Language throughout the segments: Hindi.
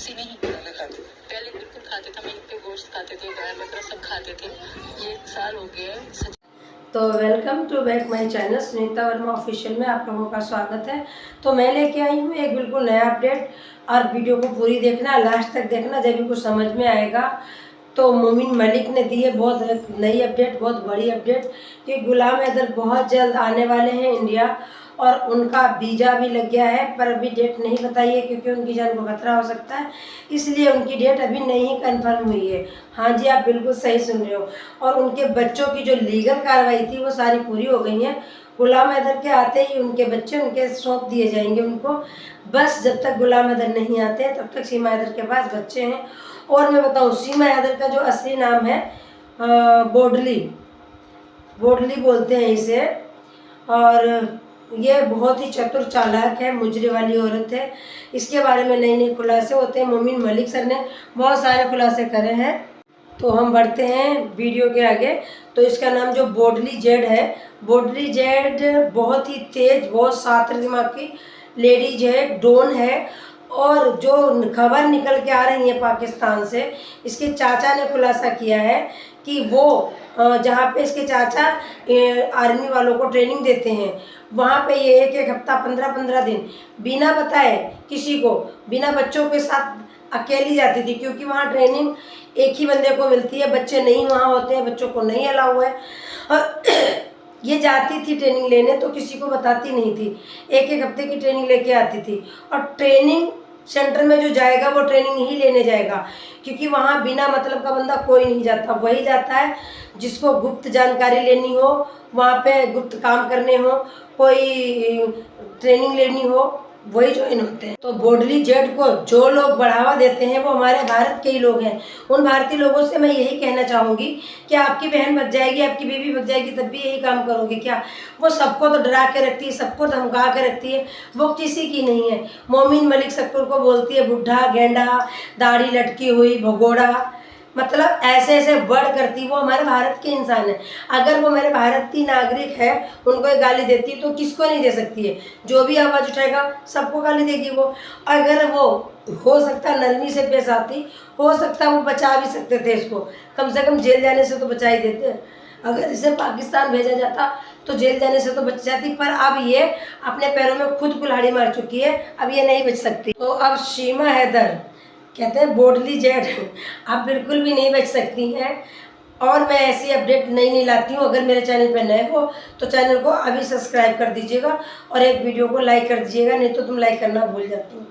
लस्सी नहीं पहले खाते थे। पहले बिल्कुल खाते थे, मीट पे गोश्त खाते थे, गाय बकरा सब खाते थे। ये 1 साल हो गया है। तो welcome to back my channel Sunita Verma official में आप लोगों का स्वागत है। तो मैं लेके आई हूँ एक बिल्कुल नया अपडेट, और वीडियो को पूरी देखना, लास्ट तक देखना, जब भी कुछ समझ में आएगा। तो मोमिन मलिक ने दी है बहुत नई अपडेट, बहुत बड़ी अपडेट कि गुलाम हैदर बहुत जल्द आने वाले हैं इंडिया, और उनका वीज़ा भी लग गया है, पर अभी डेट नहीं बताई है क्योंकि उनकी जान को खतरा हो सकता है, इसलिए उनकी डेट अभी नहीं कंफर्म हुई है। हाँ जी, आप बिल्कुल सही सुन रहे हो। और उनके बच्चों की जो लीगल कार्रवाई थी वो सारी पूरी हो गई है। गुलाम हैदर के आते ही उनके बच्चे उनके सौंप दिए जाएंगे उनको। बस जब तक गुलाम हैदर नहीं आते हैं तब तक सीमा हैदर के पास बच्चे हैं। और मैं बताऊँ, सीमा हैदर का जो असली नाम है बोडली, बोडली बोलते हैं इसे। और ये बहुत ही चतुर चालाक है, मुजरे वाली औरत है। इसके बारे में नए नए खुलासे होते हैं। मोमिन मलिक सर ने बहुत सारे खुलासे करे हैं। तो हम बढ़ते हैं वीडियो के आगे। तो इसका नाम जो बोडली जेड है, बोडली जेड बहुत ही तेज, बहुत शातिर दिमाग की लेडीज है, डॉन है। और जो खबर निकल के आ रही है पाकिस्तान से, इसके चाचा ने खुलासा किया है कि वो जहाँ पे इसके चाचा आर्मी वालों को ट्रेनिंग देते हैं, वहाँ पे ये एक हफ्ता 15-15 दिन बिना बताए किसी को, बिना बच्चों के साथ अकेली जाती थी, क्योंकि वहाँ ट्रेनिंग एक ही बंदे को मिलती है, बच्चे नहीं वहाँ होते हैं, बच्चों को नहीं अलाउ है। और ये जाती थी ट्रेनिंग लेने तो किसी को बताती नहीं थी, एक एक हफ्ते की ट्रेनिंग लेके आती थी। और ट्रेनिंग सेंटर में जो जाएगा वो ट्रेनिंग ही लेने जाएगा, क्योंकि वहाँ बिना मतलब का बंदा कोई नहीं जाता, वही जाता है जिसको गुप्त जानकारी लेनी हो, वहाँ पे गुप्त काम करने हो, कोई ट्रेनिंग लेनी हो, वही ज्वाइन होते हैं। तो बोडली जेड को जो लोग बढ़ावा देते हैं वो हमारे भारत के ही लोग हैं। उन भारतीय लोगों से मैं यही कहना चाहूँगी कि आपकी बहन बच जाएगी, आपकी बीवी बच जाएगी, तब भी यही काम करोगे क्या? वो सबको तो डरा के रखती है, सबको धमका के रखती है, वो किसी की नहीं है। मोमिन मलिक सबको को बोलती है बुढ़ा, गेंडा, दाढ़ी लटकी हुई, भगोड़ा, मतलब ऐसे ऐसे वर्ड करती। वो हमारे भारत के इंसान है। अगर वो मेरे भारत की नागरिक है, उनको एक गाली देती है तो किसको नहीं दे सकती है? जो भी आवाज़ उठाएगा सबको गाली देगी वो। अगर वो हो सकता नरमी से पेश आती, हो सकता वो बचा भी सकते थे इसको, कम से कम जेल जाने से तो बचा ही देते। अगर इसे पाकिस्तान भेजा जाता तो जेल जाने से तो बच जाती, पर अब ये अपने पैरों में खुद कुल्हाड़ी मार चुकी है, अब ये नहीं बच सकती। तो अब सीमा हैदर कहते हैं बोडली जेड, आप बिल्कुल भी नहीं बच सकती हैं। और मैं ऐसी अपडेट नई लाती हूँ। अगर मेरे चैनल पर नए हो तो चैनल को अभी सब्सक्राइब कर दीजिएगा और एक वीडियो को लाइक कर दीजिएगा, नहीं तो तुम लाइक करना भूल जाती हो।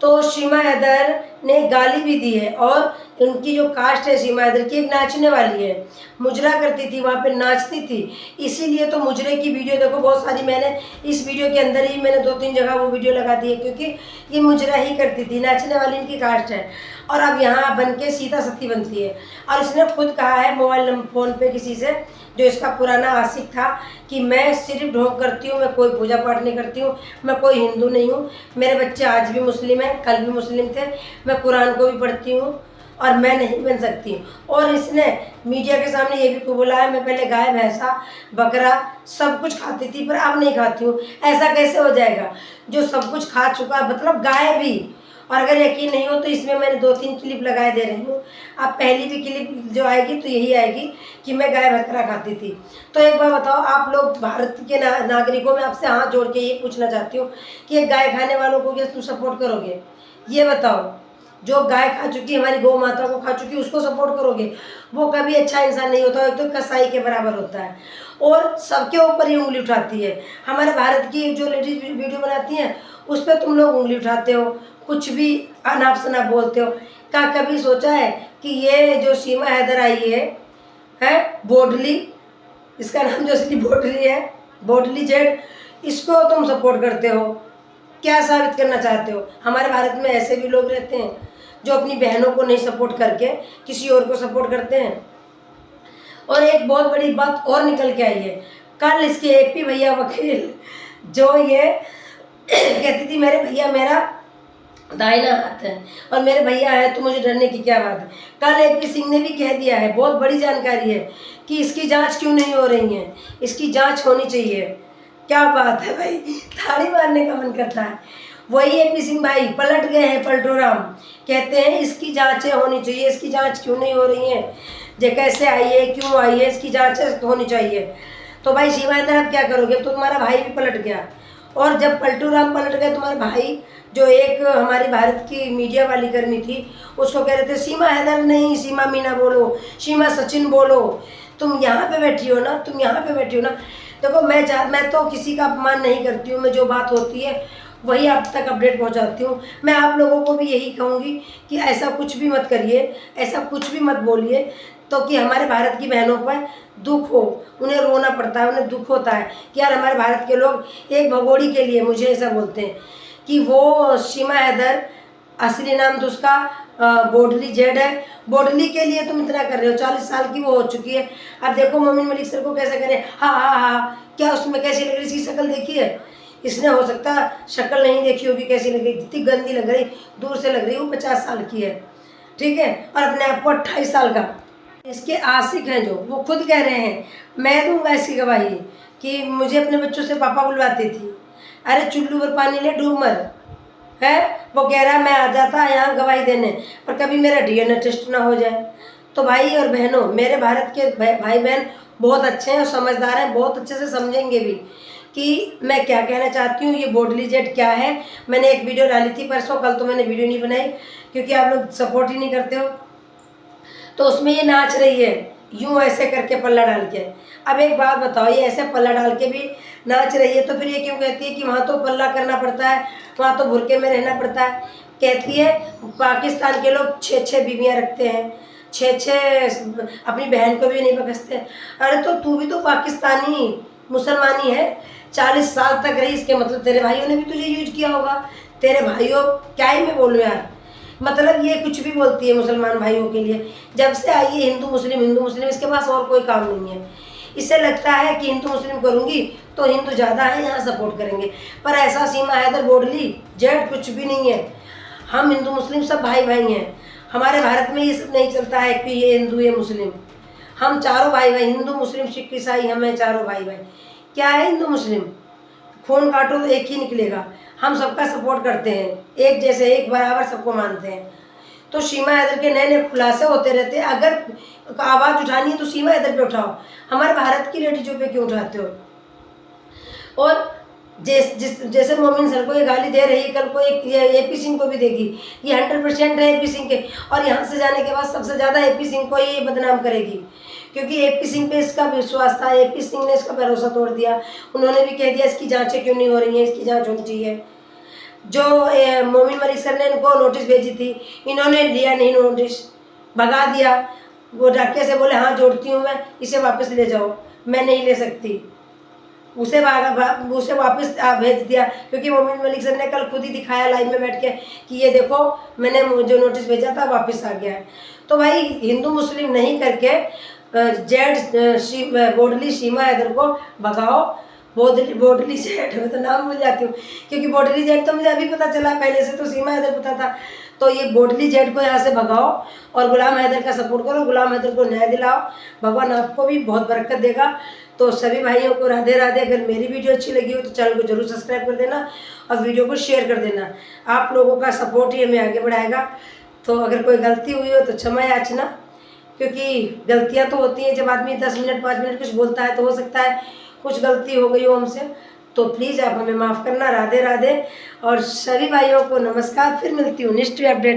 तो सीमा हैदर ने गाली भी दी है, और उनकी जो कास्ट है सीमा हैदर की, एक नाचने वाली है, मुजरा करती थी, वहाँ पे नाचती थी। इसीलिए तो मुजरे की वीडियो देखो बहुत सारी, मैंने इस वीडियो के अंदर ही मैंने 2-3 जगह वो वीडियो लगा दी है, क्योंकि ये मुजरा ही करती थी, नाचने वाली इनकी कास्ट है। और अब यहाँ बन के सीता सती बनती है। और इसने खुद कहा है मोबाइल नंबर फ़ोन पे किसी से, जो इसका पुराना आशिक था, कि मैं सिर्फ ढोंग करती हूँ, मैं कोई पूजा पाठ नहीं करती हूँ, मैं कोई हिंदू नहीं हूँ, मेरे बच्चे आज भी मुस्लिम हैं, कल भी मुस्लिम थे, मैं कुरान को भी पढ़ती हूँ, और मैं नहीं बन सकती। और इसने मीडिया के सामने ये भी बोला है, मैं पहले गाय, भैंसा, बकरा सब कुछ खाती थी, पर अब नहीं खाती हूँ। ऐसा कैसे हो जाएगा जो सब कुछ खा चुका, मतलब गाय भी। और अगर यकीन नहीं हो तो इसमें मैंने 2-3 क्लिप लगाए दे रही हूँ। अब पहली भी क्लिप जो आएगी तो यही आएगी कि मैं गाय बकरा खाती थी। तो एक बार बताओ, आप लोग भारत के नागरिकों में आपसे हाथ जोड़ के ये पूछना चाहती हूँ कि एक गाय खाने वालों को क्या तुम सपोर्ट करोगे? ये बताओ। जो गाय खा चुकी, हमारी गौ माता को खा चुकी, उसको सपोर्ट करोगे? वो कभी अच्छा इंसान नहीं होता, एक तो कसाई के बराबर होता है, और सबके ऊपर ही उंगली उठाती है। हमारे भारत की जो लेडीज वीडियो बनाती हैं उस पर तुम लोग उंगली उठाते हो, कुछ भी अनाप शनाप बोलते हो। क्या कभी सोचा है कि ये जो सीमा हैदर आई है बोडली, इसका नाम जो असली बोडली है, बोडली जेड, इसको तुम सपोर्ट करते हो? क्या साबित करना चाहते हो? हमारे भारत में ऐसे भी लोग रहते हैं जो अपनी बहनों को नहीं सपोर्ट करके किसी और को सपोर्ट करते हैं। और एक बहुत बड़ी बात और निकल के आई है, कल इसके एपी भैया वकील, जो ये कहती थी मेरे भैया मेरा दाहिना हाथ है और मेरे भैया है तो मुझे डरने की क्या बात है, कल एपी सिंह ने भी कह दिया है, बहुत बड़ी जानकारी है, कि इसकी जांच क्यों नहीं हो रही है, इसकी जांच होनी चाहिए। क्या बात है भाई, ताड़ी मारने का मन करता है। वही एपी सिंह भाई पलट गए हैं, पलटूराम कहते हैं इसकी जांचें होनी चाहिए, इसकी जांच क्यों नहीं हो रही है, जे कैसे आई है, क्यों आई है, इसकी जांचें होनी चाहिए। तो भाई सीमा हैदर अब क्या करोगे, अब तो तुम्हारा भाई भी पलट गया। और जब पलटूराम पलट गए, तुम्हारे भाई जो एक हमारी भारत की मीडिया वाली कर्मी थी, उसको कह रहे थे सीमा हैदर नहीं, सीमा मीना बोलो, सीमा सचिन बोलो। तुम यहाँ पे बैठी हो ना, तुम यहाँ पे बैठी हो ना। देखो मैं तो किसी का अपमान नहीं करती हूँ, मैं जो बात होती है वही आप तक अपडेट पहुँचाती हूँ। मैं आप लोगों को भी यही कहूँगी कि ऐसा कुछ भी मत करिए, ऐसा कुछ भी मत बोलिए, तो कि हमारे भारत की बहनों पर दुख हो, उन्हें रोना पड़ता है, उन्हें दुख होता है कि यार हमारे भारत के लोग एक भगोड़ी के लिए मुझे ऐसा बोलते हैं कि वो सीमा हैदर, असली नाम तो उसका बोडली जेड है, बोडली के लिए तुम इतना कर रहे हो, 40 साल की वो हो चुकी है। अब देखो मोमिन मलिक सर को कैसे करें, हाँ हाँ हाँ, क्या उसमें कैसी लग रही, इसकी शक्ल देखी है, इसने हो सकता शक्ल नहीं देखी होगी कैसी लग रही, इतनी गंदी लग रही, दूर से लग रही, वो 50 साल की है, ठीक है, और अपने आप को 28 साल का। इसके आशिक हैं जो, वो खुद कह रहे हैं, मैं दूंगा इसकी गवाही कि मुझे अपने बच्चों से पापा बुलवाती थी, अरे चुल्लू पर पानी ले डूब मर है। वो कह रहा है मैं आ जाता यहाँ गवाही देने, पर कभी मेरा डीएनए टेस्ट ना हो जाए। तो भाई और बहनों, मेरे भारत के भाई बहन बहुत अच्छे हैं और समझदार हैं, बहुत अच्छे से समझेंगे भी कि मैं क्या कहना चाहती हूँ, ये बोडली जेट क्या है। मैंने एक वीडियो डाली थी परसों, कल तो मैंने वीडियो नहीं बनाई क्योंकि आप लोग सपोर्ट ही नहीं करते हो। तो उसमें ये नाच रही है यूँ ऐसे करके पल्ला डाल के। अब एक बात बताओ, ये ऐसे पल्ला डाल के भी नाच रही है, तो फिर ये क्यों कहती है कि वहाँ तो पल्ला करना पड़ता है, वहाँ तो बुरके में रहना पड़ता है। कहती है पाकिस्तान के लोग 6-6 बीवियाँ रखते हैं, 6-6 अपनी बहन को भी नहीं बकसते। अरे तो तू भी तो पाकिस्तानी मुसलमानी है, 40 साल तक रही, इसके मतलब तेरे भाइयों ने भी तुझे यूज किया होगा। तेरे भाइयों क्या ही मैं बोलूँ यार, मतलब ये कुछ भी बोलती है मुसलमान भाइयों के लिए। जब से आई है हिंदू मुस्लिम, इसके पास और कोई काम नहीं है। इससे लगता है कि हिंदू मुस्लिम करूँगी तो हिंदू ज़्यादा है, यहाँ सपोर्ट करेंगे, पर ऐसा सीमा हैदर बोडली जेड कुछ भी नहीं है। हम हिंदू मुस्लिम सब भाई भाई हैं। हमारे भारत में ये सब नहीं चलता है कि ये हिंदू ये मुस्लिम, हम चारों भाई भाई, हिंदू मुस्लिम सिख ईसाई, हमें चारों भाई भाई। क्या है हिंदू मुस्लिम, खून काटो तो एक ही निकलेगा। हम सबका सपोर्ट करते हैं, एक जैसे एक बराबर सबको मानते हैं। तो सीमा हैदर के नए नए खुलासे होते रहते हैं। अगर आवाज़ उठानी है तो सीमा हैदर पे उठाओ, हमारे भारत की लेडीजों पे क्यों उठाते हो। और जैसे मोमिन सर को ये गाली दे रही है, कल को एक एपी सिंह को भी देगी। ये 100% है एपी सिंह के, और यहाँ से जाने के बाद सबसे ज़्यादा एपी सिंह को ये बदनाम करेगी, क्योंकि एपी सिंह पे इसका विश्वास था। एपी सिंह ने इसका भरोसा तोड़ दिया, उन्होंने भी कह दिया इसकी जांचें क्यों नहीं हो रही हैं, इसकी जांच होनी चाहिए। जो मोमिन मलिक सर ने इनको नोटिस भेजी थी, इन्होंने लिया नहीं नोटिस, भगा दिया। वो डाके से बोले हाँ जोड़ती हूँ मैं, इसे वापस ले जाओ, मैं नहीं ले सकती। उसे वापस भेज दिया, क्योंकि मोमिन मलिक सर ने कल खुद ही दिखाया लाइव में बैठ के कि ये देखो मैंने जो नोटिस भेजा था वापस आ गया है। तो भाई हिंदू मुस्लिम नहीं करके बोडली सीमा हैदर को भगाओ। बोडली जेट, मैं तो नाम भूल जाती हूँ क्योंकि बोडली जेट तो मुझे अभी पता चला, पहले से तो सीमा हैदर पता था। तो ये बोडली जेट को यहाँ से भगाओ और गुलाम हैदर का सपोर्ट करो, गुलाम हैदर को न्याय दिलाओ, भगवान आपको भी बहुत बरकत देगा। तो सभी भाइयों को राधे राधे। अगर मेरी वीडियो अच्छी लगी हो तो चैनल को जरूर सब्सक्राइब कर देना और वीडियो को शेयर कर देना। आप लोगों का सपोर्ट ही हमें आगे बढ़ाएगा। तो अगर कोई गलती हुई हो तो क्षमा याचना, क्योंकि गलतियाँ तो होती हैं, जब आदमी 10 मिनट 5 मिनट कुछ बोलता है तो हो सकता है कुछ गलती हो गई हो हमसे, तो प्लीज़ आप हमें माफ़ करना। राधे राधे और सभी भाइयों को नमस्कार। फिर मिलती हूँ नेक्स्ट अपडेट।